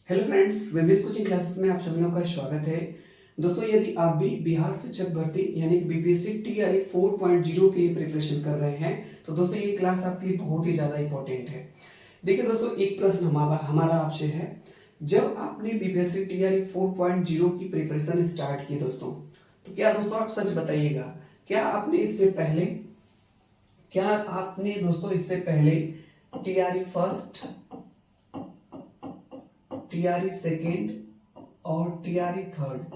Hello friends, वेबिस coaching classes में आप सभी लोगों का स्वागत है। दोस्तों, यदि आप भी बिहार शिक्षक भर्ती यानी कि बीपीएससी टीआरई 4.0 के लिए प्रिपरेशन कर रहे हैं तो दोस्तों ये क्लास आपके लिए बहुत ही ज़्यादा इंपॉर्टेंट है। देखिए दोस्तों, एक प्रश्न हमारा आपसे है। जब आपने बीपीएससी टीआरई 4.0 की प्रिपरेशन स्टार्ट की दोस्तों, तो क्या दोस्तों आप सच बताइएगा, क्या आपने दोस्तों इससे पहले टीआरई फर्स्ट, टीआरई सेकेंड और टीआरई थर्ड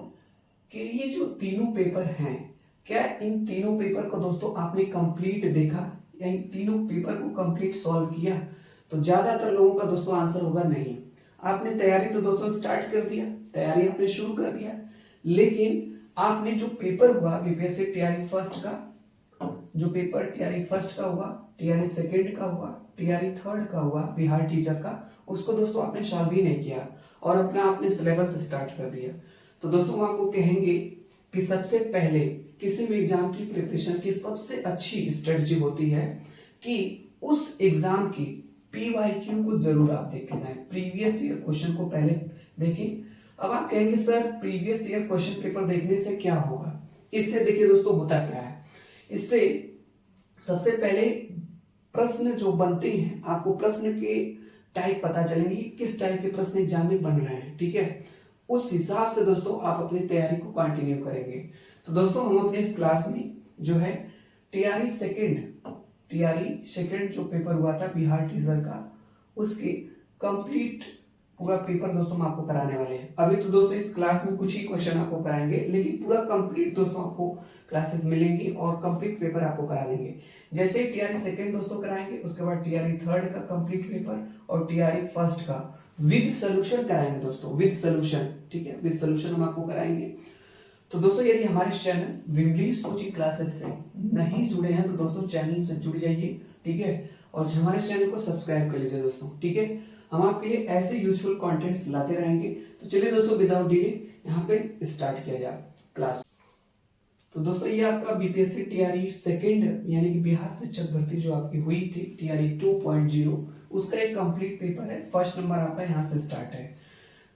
के ये जो तीनों पेपर हैं, क्या इन तीनों पेपर को दोस्तों आपने कंप्लीट देखा या इन तीनों पेपर को कंप्लीट सॉल्व किया? तो ज्यादातर लोगों का दोस्तों आंसर होगा नहीं। आपने तैयारी तो दोस्तों स्टार्ट कर दिया, तैयारी आपने शुरू कर दिया, लेकिन आपने जो पेपर हुआ बीपीएससी टीआरई फर्स्ट का, जो पेपर टीआरई फर्स्ट का हुआ, टीआरई सेकेंड का हुआ, टीआरई थर्ड का हुआ बिहार टीचर का, उसको दोस्तों आपने सॉल्व ही नहीं किया और अपना आपने सिलेबस स्टार्ट कर दिया। तो दोस्तों हम आपको कहेंगे कि सबसे पहले किसी भी एग्जाम की प्रिपरेशन की सबसे अच्छी स्ट्रेटजी होती है कि उस एग्जाम की पीवाईक्यू को जरूर आप देख के जाएं, प्रीवियस ईयर क्वेश्चन को पहले देखें। अब आप कहेंगे sir previous year question paper देखने से क्या होगा? इससे देखिए दोस्तों होता क्या है, इससे सबसे पहले प्रश्न जो बनते हैं, आपको प्रश्न के टाइप पता चलेंगे कि किस टाइप के प्रश्न एग्जाम में बन रहे हैं, ठीक है। उस हिसाब से दोस्तों आप अपनी तैयारी को कंटिन्यू करेंगे। तो दोस्तों हम अपने इस क्लास में जो है टीआरई सेकेंड जो पेपर हुआ था बिहार टीचर का, उसके कंप्लीट पूरा पेपर दोस्तों हम आपको कराने वाले हैं। अभी तो दोस्तों इस क्लास में कुछ ही क्वेश्चन आपको कराएंगे, लेकिन पूरा कंप्लीट दोस्तों आपको क्लासेस मिलेंगी और कंप्लीट पेपर आपको करा देंगे। जैसे ही टीआरई सेकेंड दोस्तों कराएंगे, उसके बाद टीआरई थर्ड का कंप्लीट पेपर और टीआरई फर्स्ट का विद सोल्यूशन कराएंगे दोस्तों, विद सोल्यूशन, ठीक है, विद सोल्यूशन हम आपको कराएंगे। तो दोस्तों यदि हमारे चैनल विमलीज कोचिंग क्लासेस से नहीं जुड़े हैं तो दोस्तों चैनल से जुड़ जाइए, ठीक है, और हमारे चैनल को सब्सक्राइब कर लीजिए दोस्तों, ठीक है। हम आपके लिए ऐसे यूजफुल कंटेंट्स लाते रहेंगे। तो चलिए दोस्तों विदाउट डिले यहाँ पे स्टार्ट किया जाए क्लास। तो दोस्तों ये आपका बीपीएससी टीआरई सेकेंड यानी कि बिहार शिक्षक भर्ती जो आपकी हुई थी टीआरई 2.0, उसका एक कंप्लीट पेपर है। फर्स्ट नंबर आपका यहाँ से स्टार्ट है।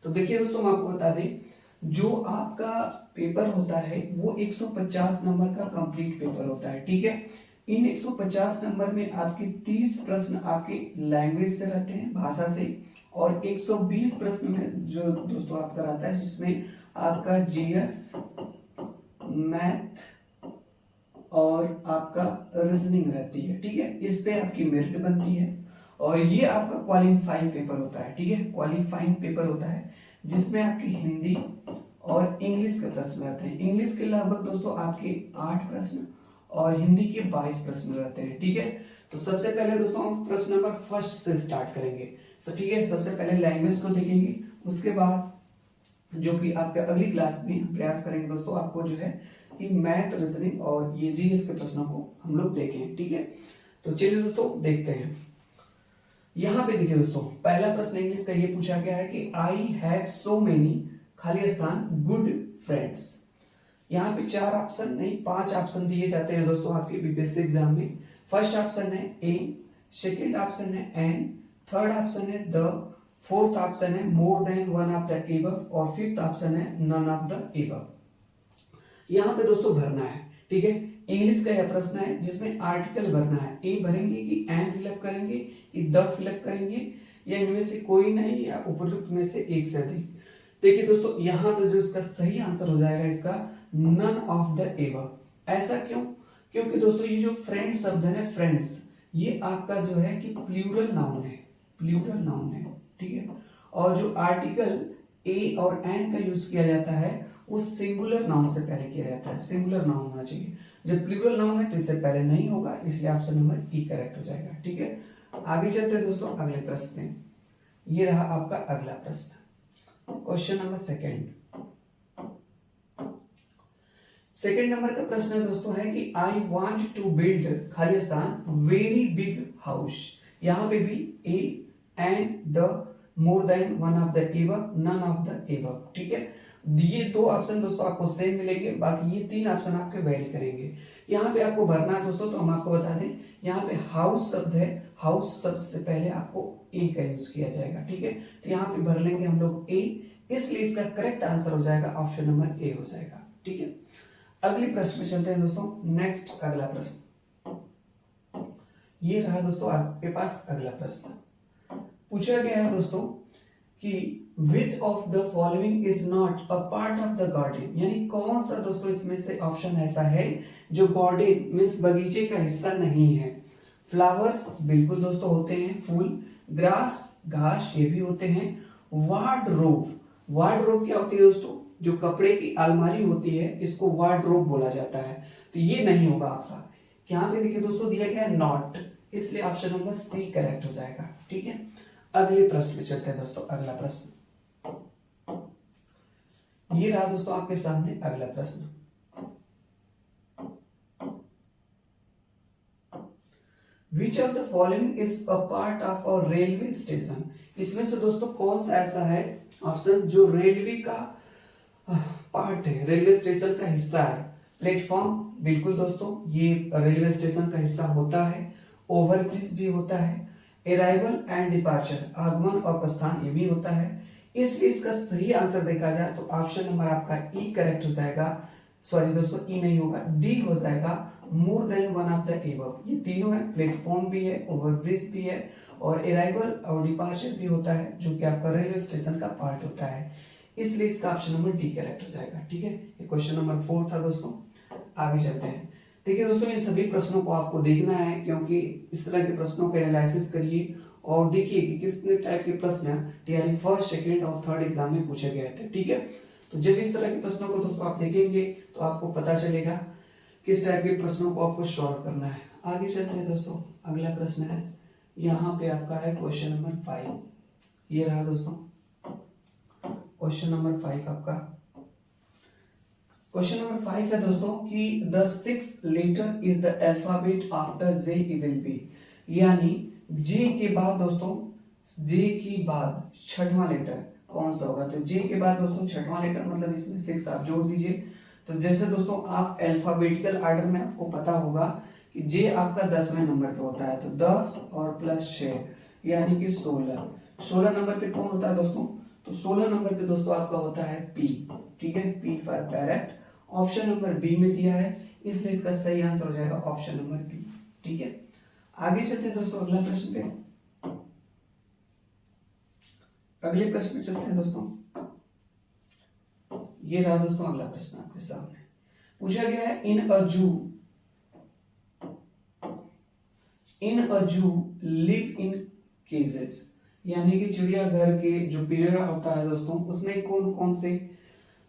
तो देखिए दोस्तों हम आपको बता दें, जो आपका पेपर होता है वो 150 नंबर का कंप्लीट पेपर होता है, ठीक है। इन 150 नंबर में आपके 30 प्रश्न आपके लैंग्वेज से रहते हैं, भाषा से, और 120 प्रश्न में जो दोस्तों आपका रहता है जिसमें आपका जीएस, मैथ और आपका रीजनिंग रहती है, ठीक है। इस पे आपकी मेरिट बनती है और ये आपका क्वालिफाइंग पेपर होता है, ठीक है, क्वालिफाइंग पेपर होता है जिसमें आपकी हिंदी और इंग्लिश के प्रश्न रहते हैं। इंग्लिश के लगभग दोस्तों आपके 8 प्रश्न और हिंदी के 22 प्रश्न रहते हैं, ठीक है। तो सबसे पहले दोस्तों हम प्रश्न नंबर फर्स्ट से स्टार्ट करेंगे, ठीक है। सबसे पहले लैंग्वेज को देखेंगे, उसके बाद जो कि आपके अगली क्लास में प्रयास करेंगे दोस्तों आपको जो है कि मैथ, रीजनिंग और ये जीएस के प्रश्नों को हम लोग देखें, ठीक है। तो चलिए दोस्तों देखते हैं। यहाँ पे देखिए दोस्तों, पहला प्रश्न इंग्लिश का ये पूछा गया है कि आई हैव सो मेनी खाली स्थान गुड फ्रेंड्स। यहाँ पे 4 ऑप्शन नहीं 5 ऑप्शन दिए जाते हैं दोस्तों आपके बीपीएससी एग्जाम में। फर्स्ट ऑप्शन है ए, सेकेंड ऑप्शन है एन, थर्ड ऑप्शन है द, फोर्थ ऑप्शन है मोर than one of the above और फिफ्थ ऑप्शन है नन ऑफ द एबव। यहाँ पे दोस्तों भरना है, ठीक है। इंग्लिश का यह प्रश्न है जिसमें आर्टिकल भरना है। ए भरेंगे कि एन फिलअप करेंगे कि द फिलअप करेंगे या इनमें से कोई नहीं या उपयुक्त में से एक से अधिक। देखिए दोस्तों यहाँ पे जो इसका सही आंसर हो जाएगा इसका नन ऑफ द एबव। ऐसा क्यों? क्योंकि दोस्तों ये जो फ्रेंड शब्द है ना, फ्रेंड्स, ये आपका जो है कि प्लूरल नाउन है, प्लूरल नाउन है, ठीक है। और जो आर्टिकल ए और एन का यूज किया जाता है वो सिंगुलर नाउन से पहले किया जाता है, सिंगुलर नाउन होना चाहिए। जब प्लूरल नाउन है तो इससे पहले नहीं होगा, इसलिए ऑप्शन नंबर ई करेक्ट हो जाएगा, ठीक है। आगे चलते हैं दोस्तों अगले प्रश्न में। ये रहा आपका अगला प्रश्न, क्वेश्चन नंबर सेकेंड नंबर का प्रश्न है दोस्तों है कि आई वांट टू बिल्ड खाली स्थान वेरी बिग हाउस। यहाँ पे भी A and the more than one of the above, none of the above. ठीक है, ये दो ऑप्शन दोस्तों आपको सेम मिलेंगे, बाकी ये तीन ऑप्शन आपके वेरी करेंगे। यहाँ पे आपको भरना है दोस्तों, तो हम आपको बता दें यहाँ पे हाउस शब्द है, हाउस शब्द से पहले आपको ए का यूज किया जाएगा। ठीक है, तो यहाँ पे भर लेंगे हम लोग ए, इसलिए इसका करेक्ट आंसर हो जाएगा ऑप्शन नंबर ए हो जाएगा। ठीक है, अगले प्रश्न में चलते हैं दोस्तों। नेक्स्ट अगला प्रश्न ये रहा दोस्तों, आपके पास अगला प्रश्न पूछा गया है दोस्तों कि which of the following is not a part of the garden, यानी कौन सा दोस्तों इसमें से ऑप्शन ऐसा है जो गार्डन मींस बगीचे का हिस्सा नहीं है। फ्लावर्स बिल्कुल दोस्तों होते हैं, फूल, ग्रास घास ये भी होते हैं, वार्डरोब, वार्डरोब क्या होती है दोस्तों, जो कपड़े की अलमारी होती है इसको वार्डरोब बोला जाता है, तो ये नहीं होगा आपका। यहाँ पे देखिए दोस्तों दिया गया है नॉट, इसलिए ऑप्शन नंबर सी करेक्ट हो जाएगा। ठीक है, अगले प्रश्न में चलते हैं दोस्तों। अगला प्रश्न ये रहा दोस्तों आपके सामने अगला प्रश्न। Which of the following is a part of a railway station? इसमें से दोस्तों कौन सा ऐसा है ऑप्शन जो रेलवे का पार्ट है, रेलवे स्टेशन का हिस्सा है। प्लेटफॉर्म बिल्कुल दोस्तों ये रेलवे स्टेशन का हिस्सा होता है, ओवरब्रिज भी होता है, अराइवल एंड डिपार्चर आगमन और प्रस्थान ये भी होता है, इसलिए इसका सही आंसर देखा जाए तो ऑप्शन नंबर आपका ई करेक्ट हो जाएगा। सॉरी दोस्तों ई नहीं होगा, डी हो जाएगा, मोर than one of the above. ये तीनों है, प्लेटफॉर्म भी है, ओवरब्रिज भी है और अराइवल और डिपार्चर भी होता है जो कि आपका रेलवे स्टेशन का पार्ट होता है, इसलिए इसका ऑप्शन नंबर डी करेक्ट हो जाएगा। ठीक है, ये क्वेश्चन नंबर 4 था दोस्तों। आगे चलते हैं। देखिए दोस्तों इन सभी प्रश्नों को आपको देखना है, क्योंकि इस तरह के प्रश्नों का एनालिसिस करिए और देखिए कि किस टाइप के प्रश्न टीआरई फर्स्ट, सेकंड और थर्ड एग्जाम में पूछे गए थे। ठीक है, तो जब इस तरह के प्रश्नों को दोस्तों आप देखेंगे तो आपको पता चलेगा किस टाइप के प्रश्नों को आपको सॉल्व करना है। आगे चलते हैं दोस्तों। अगला प्रश्न है यहाँ पे आपका है क्वेश्चन नंबर 5। ये रहा दोस्तों क्वेश्चन नंबर 5 आपका। क्वेश्चन नंबर 5 है दोस्तों कि the sixth letter is the alphabet after J will be, यानी जे के बाद दोस्तों, जे के बाद छठवां लेटर कौन सा होगा। तो जे के बाद दोस्तों छठवां लेटर मतलब इसमें 6 आप जोड़ दीजिए। तो जैसे दोस्तों आप अल्फाबेटिकल ऑर्डर में आपको पता होगा कि जे आपका 10वें नंबर पे होता है, तो 10 और प्लस 6 यानी कि 16। 16 नंबर पे कौन होता है दोस्तों, तो 16 नंबर पे दोस्तों आपका होता है पी। ठीक है, P for parrot, option number B में दिया है, इसलिए इसका सही आंसर हो जाएगा ऑप्शन नंबर बी। ठीक है, आगे चलते हैं दोस्तों अगला प्रश्न पे। अगले प्रश्न पे चलते हैं दोस्तों। ये रहा दोस्तों अगला प्रश्न आपके सामने। पूछा गया है इन अ जू लिव इन केजेस, यानी कि चिड़ियाघर के जो पिंजरा होता है दोस्तों उसमें कौन कौन से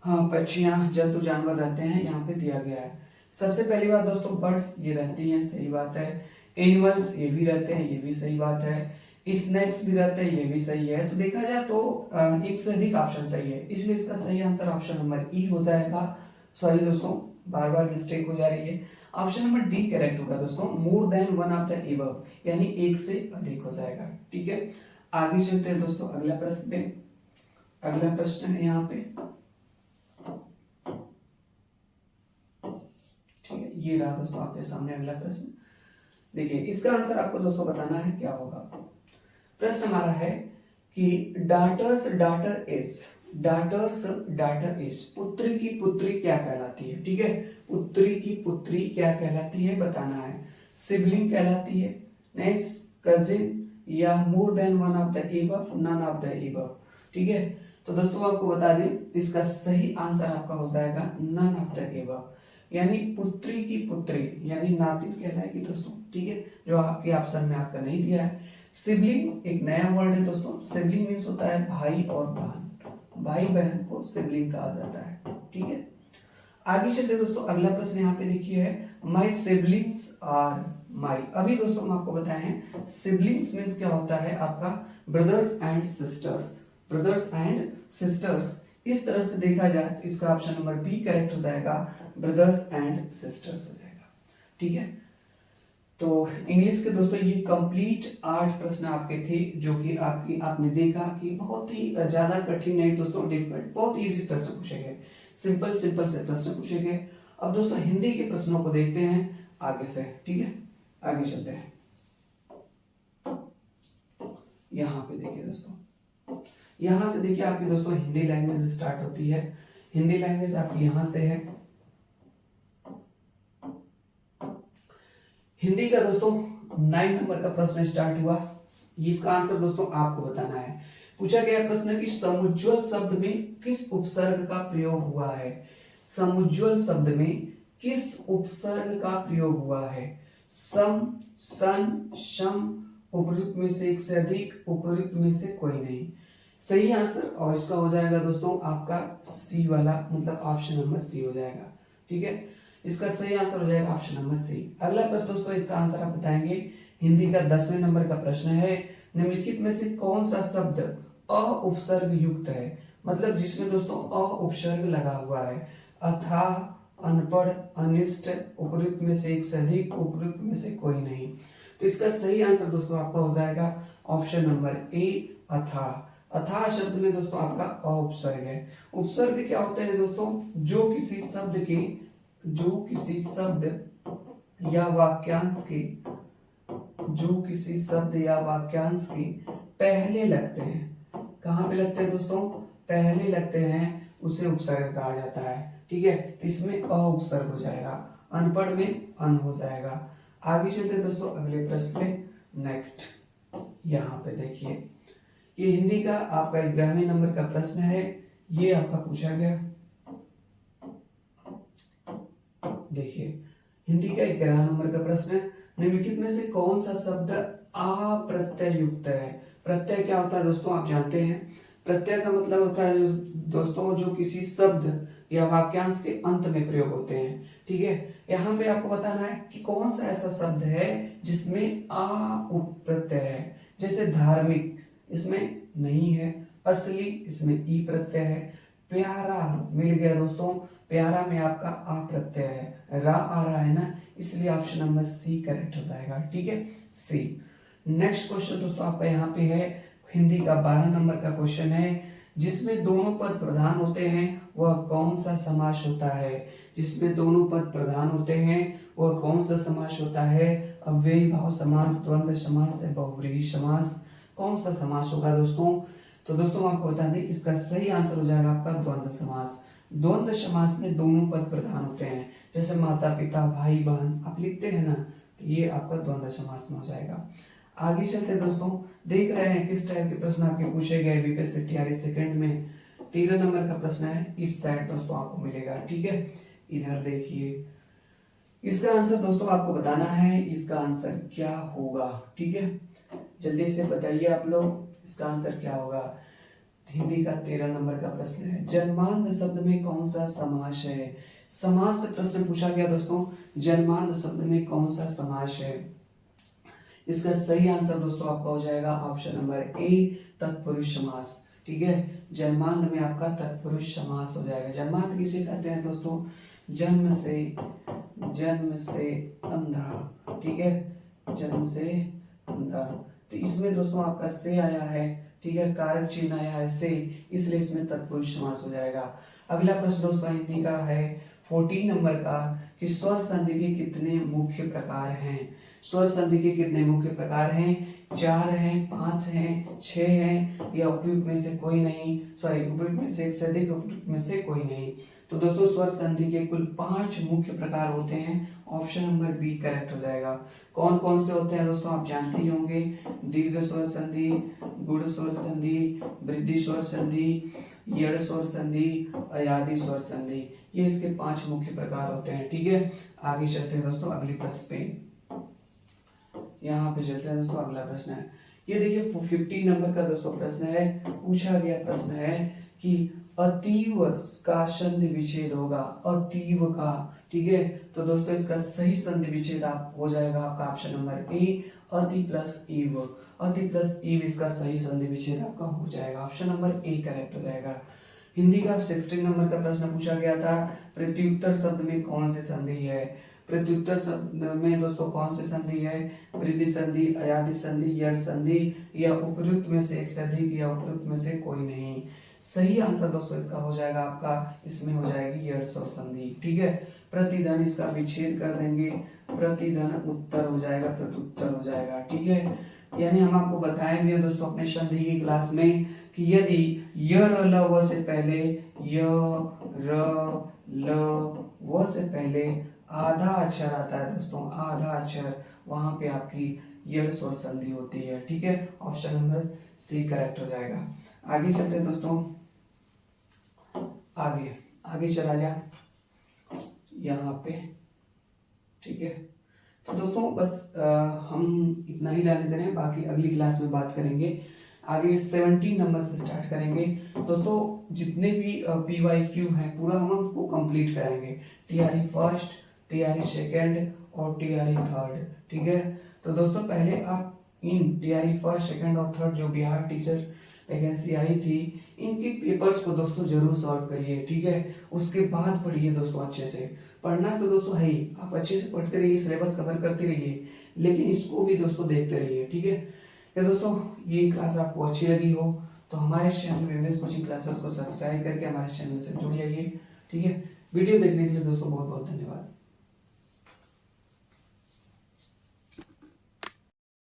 पक्षियां जंतु जानवर रहते हैं यहाँ पे दिया गया है। सबसे पहली बात दोस्तों बर्ड्स ये रहती हैं, सही बात है। एनिमल्स ये भी रहते हैं, ये भी सही बात है। स्नैक्स भी रहते हैं, ये भी सही है। तो देखा जाए तो एक से अधिक ऑप्शन सही है, इसलिए इसका सही आंसर ऑप्शन नंबर ई हो जाएगा। सॉरी दोस्तों बार बार मिस्टेक हो जा रही है, ऑप्शन नंबर डी करेक्ट होगा दोस्तों, मोर than one of the above, यानी एक से अधिक हो जाएगा। ठीक है, आगे चलते हैं दोस्तों अगला प्रश्न पे। अगला प्रश्न है यहाँ पे, ठीक है, ये रहा दोस्तों आपके सामने अगला प्रश्न। देखिए इसका आंसर आपको दोस्तों बताना है क्या होगा। प्रश्न हमारा है कि डाटर्स डाटर इज पुत्री की पुत्री क्या कहलाती है। ठीक है, पुत्री की पुत्री क्या कहलाती है बताना है। सिबलिंग कहलाती है, नेक्स्ट कजिन, या more than one of the above, none of the above. ठीक है, तो दोस्तों आपको बता दें इसका सही आंसर आपका हो जाएगा नन ऑफ द एबव, यानी पुत्री की पुत्री यानी नातिन कहलाएगी दोस्तों। ठीक है, जो आपके ऑप्शन में आपका नहीं दिया है। सिबलिंग एक नया वर्ड है दोस्तों, सिबलिंग मीन्स होता है भाई और बहन, भाई बहन को सिबलिंग कहा जाता है। ठीक है, आगे चलते दोस्तों अगला प्रश्न यहाँ पे देखिए है माई सिबलिंग्स आर माई। अभी दोस्तों हम आपको बताए हैं सिबलिंग्स मीन्स क्या होता है आपका brothers and sisters, brothers and sisters. इस तरह से देखा जाए तो इसका ऑप्शन नंबर बी करेक्ट हो जाएगा, ब्रदर्स एंड सिस्टर्स हो जाएगा। ठीक है, तो इंग्लिश के दोस्तों ये कंप्लीट 8 प्रश्न आपके थे, जो कि आपने देखा कि बहुत ही ज्यादा कठिन नहीं दोस्तों, डिफिकल्ट, बहुत इजी प्रश्न पूछे गए, सिंपल सिंपल से प्रश्न पूछे गए। अब दोस्तों हिंदी के प्रश्नों को देखते हैं आगे से, ठीक है, आगे चलते हैं। यहाँ पे देखिए दोस्तों, यहाँ से देखिए आपकी दोस्तों हिंदी लैंग्वेज स्टार्ट होती है। हिंदी लैंग्वेज आपकी यहाँ से है। हिंदी का दोस्तों 9 नंबर का प्रश्न स्टार्ट हुआ। इसका आंसर दोस्तों आपको बताना है। पूछा गया प्रश्न कि समुज्ज्वल शब्द में किस उपसर्ग का प्रयोग हुआ है। समुज्ज्वल शब्द में किस उपसर्ग का प्रयोग हुआ है। सम, सन, शम, उपयुक्त में से एक से अधिक, उपयुक्त में से कोई नहीं। सही आंसर और इसका हो जाएगा दोस्तों आपका सी वाला, मतलब ऑप्शन नंबर सी हो जाएगा, ठीक है। इसका सही आंसर हो जाएगा ऑप्शन नंबर सी। अगला प्रश्न दोस्तों, इसका आंसर आप बताएंगे। हिंदी का 10वें नंबर का प्रश्न है, निम्नलिखित में से कौन सा शब्द अ उपसर्ग युक्त है, मतलब जिसमें दोस्तों अ उपसर्ग लगा हुआ है। अथाह, अनपढ़, अनिष्ट, उपयुक्त में से एक से अधिक, उपयुक्त में से कोई नहीं। तो इसका सही आंसर दोस्तों आपका हो जाएगा ऑप्शन नंबर ए, अथाह। अथाह शब्द में दोस्तों आपका अ उपसर्ग है। उपसर्ग क्या होता है दोस्तों, जो किसी शब्द या वाक्यांश के पहले लगते हैं। कहाँ पे लगते हैं दोस्तों, पहले लगते हैं, उसे उपसर्ग कहा जाता है, ठीक है। तो इसमें अ उपसर्ग हो जाएगा, अनपढ़ में अन हो जाएगा। आगे चलते दोस्तों अगले प्रश्न पे। नेक्स्ट यहाँ पे देखिए, ये हिंदी का आपका 11वें नंबर का प्रश्न है। ये आपका पूछा गया, देखिए हिंदी का 11 नंबर का प्रश्न है, निम्नलिखित में से कौन सा शब्द आ प्रत्यय युक्त है। प्रत्यय क्या होता है दोस्तों, आप जानते हैं। प्रत्यय का मतलब होता है दोस्तों जो किसी शब्द या वाक्यांश के अंत में प्रयोग होते हैं, ठीक है। यहाँ पे आपको बताना है कि कौन सा ऐसा शब्द है जिसमें आ उप प्रत्यय है। जैसे धार्मिक, इसमें नहीं है। असली, इसमें ई प्रत्यय है। प्यारा मिल गया दोस्तों, प्यारा में आपका आ प्रत्यय है, रा आ रहा है ना, इसलिए ऑप्शन नंबर सी करेक्ट हो जाएगा, ठीक है, सी। नेक्स्ट क्वेश्चन दोस्तों आपका यहाँ पे है, हिंदी का 12 नंबर का क्वेश्चन है, जिसमें दोनों पद प्रधान होते हैं वह कौन सा समास होता है। जिसमें दोनों पद प्रधान होते हैं वह कौन सा समास होता है। अव्ययी भाव समास, द्वंद्व समास या बहुव्रीहि समास, कौन सा समास होगा दोस्तों। तो दोस्तों आपको बता दें, इसका सही आंसर हो जाएगा आपका द्वंद्व समास। द्वंद्व समास में दोनों पद प्रधान होते हैं, जैसे माता पिता, भाई बहन आप लिखते हैं ना, तो ये आपका द्वंद्व समास में हो जाएगा। आगे चलते हैं दोस्तों, देख रहे हैं किस टाइप के प्रश्न आपके पूछे गए बीपीएससी टीआरई सेकंड में। 13 नंबर का प्रश्न है, इस साइड दोस्तों आपको मिलेगा, ठीक है। इधर देखिए, इसका आंसर दोस्तों आपको बताना है, इसका आंसर क्या होगा, ठीक है। जल्दी से बताइए आप लोग, इसका आंसर क्या होगा। हिंदी का 13 नंबर का प्रश्न है, जन्मांध शब्द में कौन सा समास है। समास से प्रश्न पूछा गया दोस्तों, जन्मांध शब्द में कौन सा समास है। इसका सही आंसर दोस्तों आपका हो जाएगा ऑप्शन नंबर ए, तत्पुरुष समास, ठीक है। जन्मांध में आपका तत्पुरुष समास हो जाएगा। जन्मांध किसे कहते हैं दोस्तों, जन्म से अंधा, ठीक है, जन्म से अंधा। तो इसमें दोस्तों आपका से आया है, ठीक है, कारक चिन्ह आया है से, इसलिए इसमें तत्पुरुष समास हो जाएगा। अगला प्रश्न दोस्तों हिंदी का है 14 नंबर का, कि स्वर संधि के कितने मुख्य प्रकार हैं। स्वर संधि के कितने मुख्य प्रकार हैं, 4 हैं, 5 हैं, 6 हैं, या उपयुक्त में से कोई नहीं, सॉरी उपयुक्त में से एक से अधिक, उपयुक्त में से कोई नहीं। तो दोस्तों स्वर संधि के कुल 5 मुख्य प्रकार होते हैं, ऑप्शन नंबर बी करेक्ट हो जाएगा। कौन कौन से होते हैं दोस्तों आप जानते ही होंगे, दीर्घ स्वर संधि, गुण स्वर संधि, वृद्धि स्वर संधि, यड़ स्वर संधि, अयादि स्वर संधि, ये इसके 5 मुख्य प्रकार होते हैं, ठीक है। आगे चलते हैं दोस्तों अगले प्रश्न पे। यहाँ पे चलते हैं दोस्तों, अगला प्रश्न है, ये देखिए 50 नंबर का दोस्तों प्रश्न है। पूछा गया प्रश्न है कि अतीव का संधि विच्छेद होगा, अतीव का, ठीक है। तो दोस्तों इसका सही संधि विच्छेद आप हो जाएगा आपका ऑप्शन नंबर ए, अति प्लस ईव। अति प्लस ईव इसका सही संधि विच्छेद आपका हो जाएगा, ऑप्शन नंबर ए करेक्ट हो जाएगा। हिंदी का 16 नंबर का प्रश्न पूछा गया था, प्रत्युत्तर शब्द में कौन सी संधि है। प्रत्युत्तर शब्द में दोस्तों कौन सी संधि है? वृद्धि संधि, अयादि संधि, यड़ संधि, या उपयुक्त में से एक से अधिक, या उपयुक्त में से कोई नहीं। सही आंसर दोस्तों इसका हो जाएगा आपका, इसमें हो जाएगी यड़ स्वर संधि। ठीक है, प्रतिधन इसका विच्छेद कर देंगे, प्रतिधन उत्तर हो जाएगा, प्रत्युत्तर हो जाएगा। ठीक है, यानी हम आपको बताएंगे दोस्तों अपने संधि की क्लास में कि यदि य र ल व से पहले य र ल व से पहले आधा अक्षर आता है दोस्तों, आधा अक्षर, वहां पे आपकी यड़ स्वर संधि होती है। ठीक है, ऑप्शन नंबर सी करेक्ट हो जाएगा। आगे चलते हैं दोस्तों, आगे चला जा यहाँ पे। ठीक है, तो दोस्तों बस हम इतना ही रहने दे रहे हैं, बाकी अगली क्लास में बात करेंगे। आगे 17 नंबर से स्टार्ट करेंगे दोस्तों। जितने भी PYQ हैं पूरा हम आपको कंप्लीट कराएंगे, TRE फर्स्ट, TRE सेकेंड और TRE थर्ड। ठीक है, तो दोस्तों पहले आप इन TRE फर्स्ट, सेकेंड और थर्ड जो बिहार टीचर वैकेंसी आई थी, इनके पेपर्स को दोस्तों जरूर सॉल्व करिए। ठीक है, उसके बाद पढ़िए दोस्तों, अच्छे से पढ़ना तो दोस्तों है ही, आप अच्छे से पढ़ते रहिए, सिलेबस कवर करते रहिए, लेकिन इसको भी दोस्तों देखते रहिए। ठीक है, तो दोस्तों ये क्लास आपको अच्छी लगी हो तो हमारे चैनल विमेश कोचिंग क्लासेस को सब्सक्राइब करके हमारे चैनल से जुड़ जाइए। ठीक है, वीडियो देखने के लिए दोस्तों बहुत बहुत धन्यवाद।